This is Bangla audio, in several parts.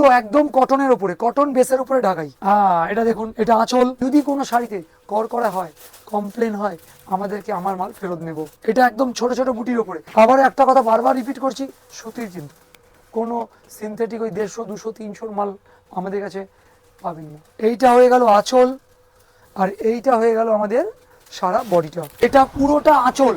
পুরো একদম কটনের উপরে, কটন বেসের উপরে ঢাকাই। এটা দেখুন, এটা আঁচল। যদি কোনো শাড়িতে কর করা হয়, কমপ্লেন হয়, আমাদেরকে আমার মাল ফেরত নেব। এটা একদম ছোট ছোট বুটির উপরে। আবার একটা কথা বারবার রিপিট করছি, সুতির কিন্তু কোনো সিনথেটিক ওই 150, 200, 300 মাল আমাদের কাছে পাবেন না। এইটা হয়ে গেল আঁচল, আর এইটা হয়ে গেল আমাদের সারা বডিটা। এটা পুরোটা আঁচল,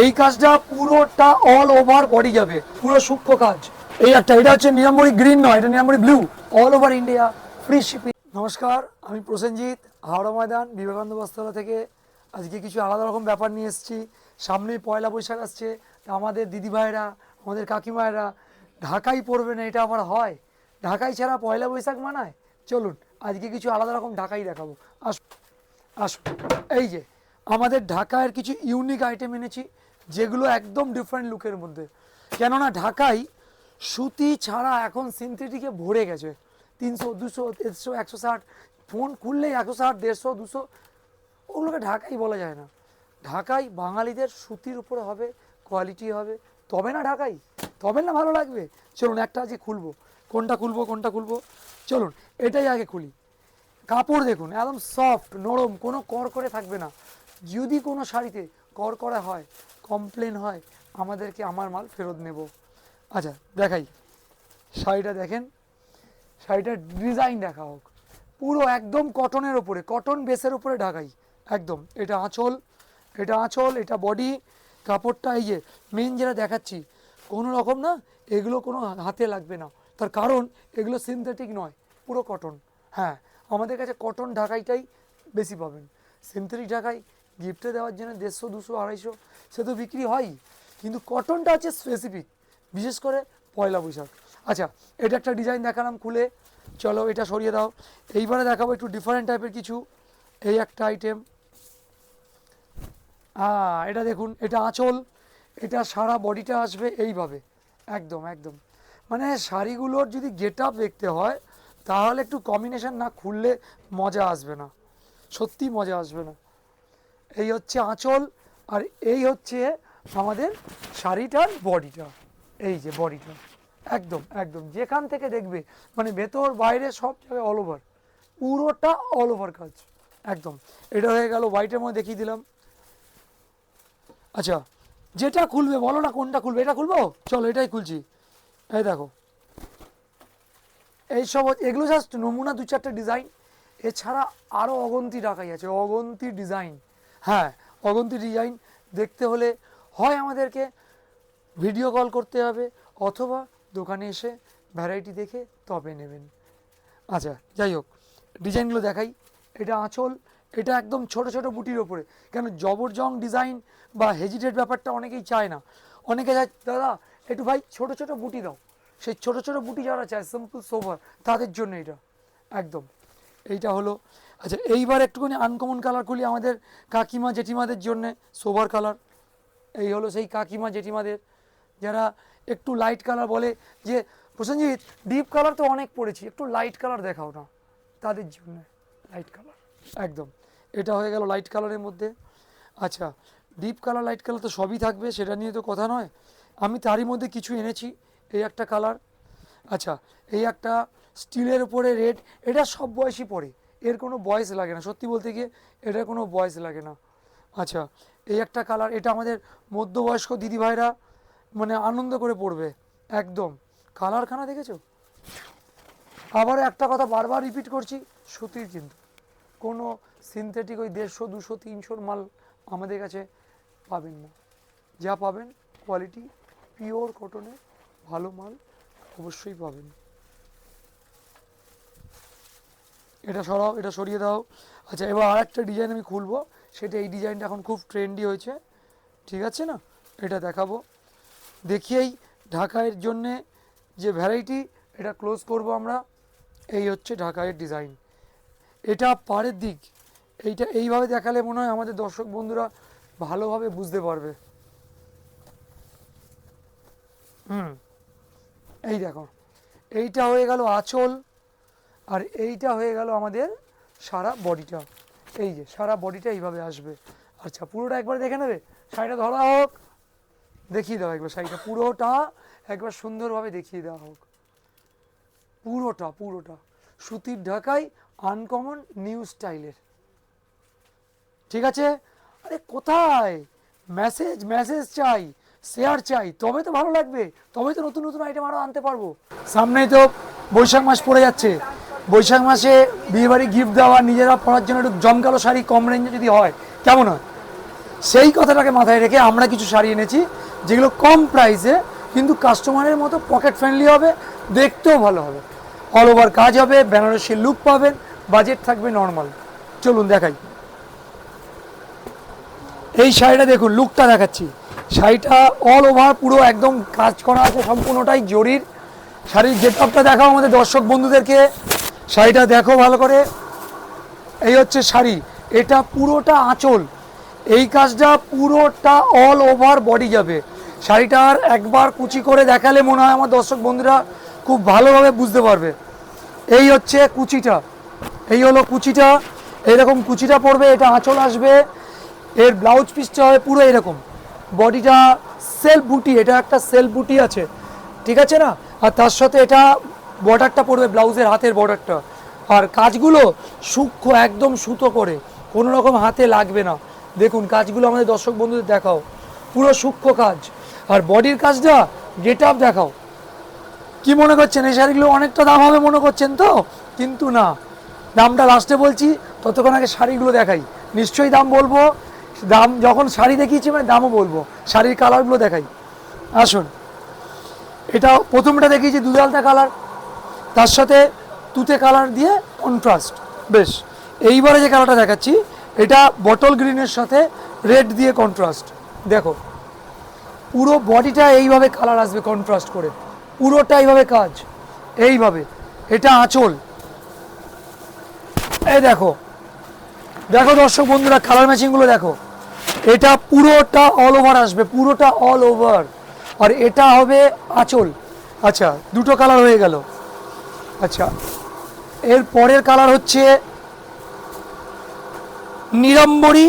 এই কাজটা পুরোটা অল ওভার বডি যাবে, পুরো সূক্ষ্ম কাজ। এই একটা, এটা হচ্ছে নীলাম্বরী গ্রিন নয়, এটা Nilambari blue, all over India, free shipping. নমস্কার, আমি প্রসেনজিৎ, হাওড়া ময়দান বিবেকানন্দ বস্ত্রালয় থেকে। আজকে কিছু আলাদা রকম ব্যাপার নিয়ে এসেছি। সামনেই পয়লা বৈশাখ আসছে, আমাদের দিদিভাইরা, আমাদের কাকিমায়েরা ঢাকাই পরবে না, এটা আবার হয়? ঢাকাই ছাড়া পয়লা বৈশাখ মানায়? চলুন আজকে কিছু আলাদা রকম ঢাকাই দেখাবো। আসুন আসুন, এই যে আমাদের ঢাকায়ের কিছু ইউনিক আইটেম এনেছি, যেগুলো একদম ডিফারেন্ট লুকের মধ্যে। কেননা ঢাকাই সুতি ছাড়া এখন সিনথেটিকে ভরে গেছে। 300, 200, 150, 160, ফোন খুললেই 160, 150, 200, ওগুলোকে ঢাকাই বলা যায় না। ঢাকাই বাঙালিদের সুতির উপরে হবে, কোয়ালিটি হবে, তবে না ঢাকাই, তবে না ভালো লাগবে। চলুন একটা আজকে খুলবো, কোনটা খুলবো চলুন এটাই আগে খুলি। কাপড় দেখুন, একদম সফট নরম, কোনো কর করে থাকবে না। যদি কোনো শাড়িতে কর করা হয়, কমপ্লেন হয়, আমাদেরকে আমার মাল ফেরত নেব। আচ্ছা দেখাই, শাড়িটা দেখেন, শাড়িটার ডিজাইন দেখা হোক। পুরো একদম কটনের ওপরে, কটন বেসের উপরে ঢাকাই একদম। এটা আঁচল, এটা বডি। কাপড়টা এই যে মেন যেটা দেখাচ্ছি, কোনো রকম না, এগুলো কোনো হাতে লাগবে না। তার কারণ এগুলো সিনথেটিক নয়, পুরো কটন। হ্যাঁ, আমাদের কাছে কটন ঢাকাইটাই বেশি পাবেন। সিনথেটিক ঢাকাই গিফটে দেওয়ার জন্য 150, 200, 250 সে তো বিক্রি হয়ই, কিন্তু কটনটা হচ্ছে স্পেসিফিক, বিশেষ করে পয়লা বৈশাখ। আচ্ছা, এটা একটা ডিজাইন দেখালাম খুলে, চলো এটা সরিয়ে দাও। এইবারে দেখাবো একটু ডিফারেন্ট টাইপের কিছু। এই একটা আইটেম, এটা দেখুন, এটা আঁচল, এটা সারা বডিটা আসবে এইভাবে, একদম একদম। মানে শাড়িগুলোর যদি গেট আপ দেখতে হয়, তাহলে একটু কম্বিনেশন না খুললে মজা আসবে না, সত্যি মজা আসবে না। এই হচ্ছে আঁচল, আর এই হচ্ছে আমাদের শাড়িটার বডিটা। এই যে বডিটা, একদম একদম যেখান থেকে দেখবে, মানে ভেতর বাইরে সব জায়গায় অল ওভার, পুরোটা অল ওভার কাজ একদম। এটা হয়ে গেল হোয়াইটের মধ্যে দেখিয়ে দিলাম। আচ্ছা, যেটা খুলবে বলো না, কোনটা খুলবে? এটা খুলবো, চলো এটাই খুলছি। এই দেখো, এইসব এগুলো জাস্ট নমুনা, 2-4টে ডিজাইন। এছাড়া আরও অগন্তি ঢাকাই আছে, অগন্তি ডিজাইন। হ্যাঁ, অগন্তি ডিজাইন দেখতে হলে হয় আমাদেরকে ভিডিও কল করতে হবে, অথবা দোকানে এসে ভ্যারাইটি দেখে তবে নেবেন। আচ্ছা যাই হোক, ডিজাইনগুলো দেখাই। এটা আঁচল, এটা একদম ছোট ছোট বুটির ওপরে। কেন জবরজং ডিজাইন বা হেজিটেট ব্যাপারটা অনেকেই চায় না। অনেকে চায় দাদা একটু ভাই ছোট ছোট বুটি দাও। সেই ছোট ছোট বুটি যারা চায়, সিম্পল সোভার, তাদের জন্য এটা একদম। এইটা হলো। আচ্ছা, এইবার একটুখানি আনকমন কালার খুলি, আমাদের কাকিমা জেঠিমাদের জন্যে সোভার কালার। এই হলো সেই কাকিমা জেঠিমাদের, যারা একটু লাইট কালার বলে যে প্রসেনজিৎ ডিপ কালার তো অনেক পড়েছি, একটু লাইট কালার দেখাও না, তাদের জন্য লাইট কালার একদম। এটা হয়ে গেল লাইট কালারের মধ্যে। আচ্ছা, ডিপ কালার লাইট কালার তো সবই থাকবে, সেটা নিয়ে তো কথা নয়। আমি তারই মধ্যে কিছু এনেছি। এই একটা কালার, আচ্ছা এই একটা স্টিলের উপরে রেড, এটা সব বয়সই পরে, এর কোনো বয়স লাগে না, সত্যি বলতে গিয়ে এটার কোনো বয়স লাগে না। আচ্ছা, এই একটা কালার, এটা আমাদের মধ্যবয়স্ক দিদিভাইরা মানে আনন্দ করে পড়বে একদম। কালারখানা দেখেছো? আবার একটা কথা বারবার রিপিট করছি, সুতির কিন্তু কোনো সিনথেটিক ওই 150, 200, 300 মাল আমাদের কাছে পাবেন না। যা পাবেন কোয়ালিটি পিওর কটনের ভালো মাল অবশ্যই পাবেন। এটা সরাও, এটা সরিয়ে দাও। আচ্ছা, এবার আর একটা ডিজাইন আমি খুলবো, সেটা এই ডিজাইনটা এখন খুব ট্রেন্ডি হয়েছে, ঠিক আছে না? এটা দেখাবো, দেখিয়েই ঢাকাইয়ের জন্যে যে ভ্যারাইটি, এটা ক্লোজ করব আমরা। এই হচ্ছে ঢাকাইয়ের ডিজাইন, এটা পাড়ের দিক। এইটা এইভাবে দেখালে মনে হয় আমাদের দর্শক বন্ধুরা ভালোভাবে বুঝতে পারবে। এই দেখো, এইটা হয়ে গেল আঁচল, আর এইটা হয়ে গেল আমাদের সারা বডিটা। এই যে সারা বডিটা এইভাবে আসবে। আচ্ছা, পুরোটা একবার দেখে নেবে, শাড়িটা ধরা হোক, দেখিয়ে দাও একবার শাড়িটা পুরোটা একবার সুন্দরভাবে দেখিয়ে দেওয়া হোক। পুরোটা পুরোটা সুতির ঢাকাই, আনকমন নিউ স্টাইলের। ঠিক আছে? আরে কোথায় মেসেজ মেসেজ চাই, শেয়ার চাই, তবে তো ভালো লাগবে, তবে তো নতুন নতুন আইটেম আরও আনতে পারবো। সামনেই তো বৈশাখ মাস পড়ে যাচ্ছে, বৈশাখ মাসে বিয়েবাড়ি গিফট দেওয়া, নিজেরা পরার জন্য একটু জমকালো শাড়ি কম রেঞ্জে যদি হয় কেমন হয়, সেই কথাটাকে মাথায় রেখে আমরা কিছু শাড়ি এনেছি যেগুলো কম প্রাইসে কিন্তু কাস্টমারের মতো পকেট ফ্রেন্ডলি হবে, দেখতেও ভালো হবে, অল ওভার কাজ হবে, বেনারসি লুক পাবেন, বাজেট থাকবে নর্মাল। চলুন দেখাই। এই শাড়িটা দেখুন, লুকটা দেখাচ্ছি। শাড়িটা অল ওভার পুরো একদম কাজ করা আছে, সম্পূর্ণটাই জরির। শাড়ির গেটআপটা দেখাও আমাদের দর্শক বন্ধুদেরকে, শাড়িটা দেখো ভালো করে। এই হচ্ছে শাড়ি, এটা পুরোটা আঁচল, এই কাজটা পুরোটা অল ওভার বডি যাবে। শাড়িটার একবার কুচি করে দেখালে মনে হয় আমার দর্শক বন্ধুরা খুব ভালোভাবে বুঝতে পারবে। এই হচ্ছে কুচিটা, এই হলো কুচিটা, এইরকম কুচিটা পড়বে, এটা আঁচল আসবে, এর ব্লাউজ পিসটা হবে পুরো এরকম, বডিটা সেলফ বুটি, এটা একটা সেলফ বুটি আছে, ঠিক আছে না? আর তার সাথে এটা বর্ডারটা পড়বে ব্লাউজের, হাতের বর্ডারটা। আর কাজগুলো সূক্ষ্ম, একদম সুতো করে, কোনো রকম হাতে লাগবে না। দেখুন কাজগুলো আমাদের দর্শক বন্ধুদের দেখাও, পুরো সূক্ষ্ম কাজ। আর বডির কাজটা গেট আপ দেখাও। কি মনে করছেন এই শাড়িগুলো অনেকটা দাম হবে মনে করছেন তো? কিন্তু না, দামটা লাস্টে বলছি, ততক্ষণ আগে শাড়িগুলো দেখাই। নিশ্চয়ই দাম বলবো, দাম যখন শাড়ি দেখিয়েছি মানে দামও বলবো। শাড়ির কালারগুলো দেখাই, আসুন। এটা প্রথমটা দেখিয়েছি দুধালতা কালার, তার সাথে তুতে কালার দিয়ে কন্ট্রাস্ট, বেশ। এইবারে যে কালারটা দেখাচ্ছি এটা বটল গ্রিনের সাথে রেড দিয়ে কন্ট্রাস্ট। দেখো পুরো বডিটা এইভাবে কালার আসবে কন্ট্রাস্ট করে, পুরোটা এইভাবে কাজ, এইভাবে। এটা আঁচল, এই দেখো, দেখো দর্শক বন্ধুরা কালার ম্যাচিংগুলো দেখো। এটা পুরোটা অল ওভার আসবে, পুরোটা অল ওভার। আর এটা হবে আঁচল। আচ্ছা, দুটো কালার হয়ে গেল। আচ্ছা, এর পরের কালার হচ্ছে নিরাম্বরী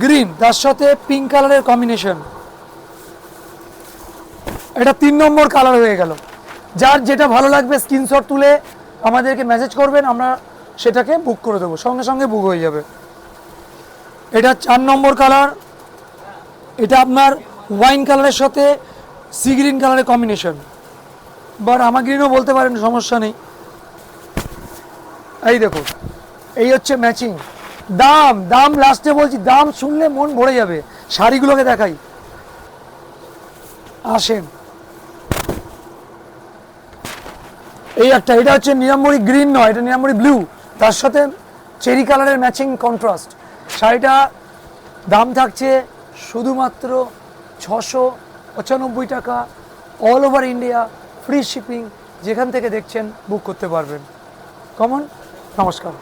গ্রিন, তার সাথে পিঙ্ক কালারের কম্বিনেশন। এটা 3 নম্বর কালার হয়ে গেল। যার যেটা ভালো লাগবে স্ক্রিনশট তুলে আমাদেরকে মেসেজ করবেন, আমরা সেটাকে বুক করে দেবো, সঙ্গে সঙ্গে বুক হয়ে যাবে। এটা 4 নম্বর কালার, এটা আপনার ওয়াইন কালারের সাথে সি গ্রিন কালারের কম্বিনেশন, বা রামা গ্রিনও বলতে পারেন, সমস্যা নেই। এই দেখো, এই হচ্ছে ম্যাচিং। দাম দাম লাস্টে বলছি, দাম শুনলে মন ভরে যাবে। শাড়িগুলোকে দেখাই, আসেন। এই একটা, এটা হচ্ছে নিরাম্বরী গ্রিন নয়, এটা নিরাম্বরী ব্লু, তার সাথে চেরি কালারের ম্যাচিং কন্ট্রাস্ট। শাড়িটা দাম থাকছে শুধুমাত্র 695 টাকা, all over India, free shipping. যেখান থেকে দেখছেন বুক করতে পারবেন। কমন, নমস্কার।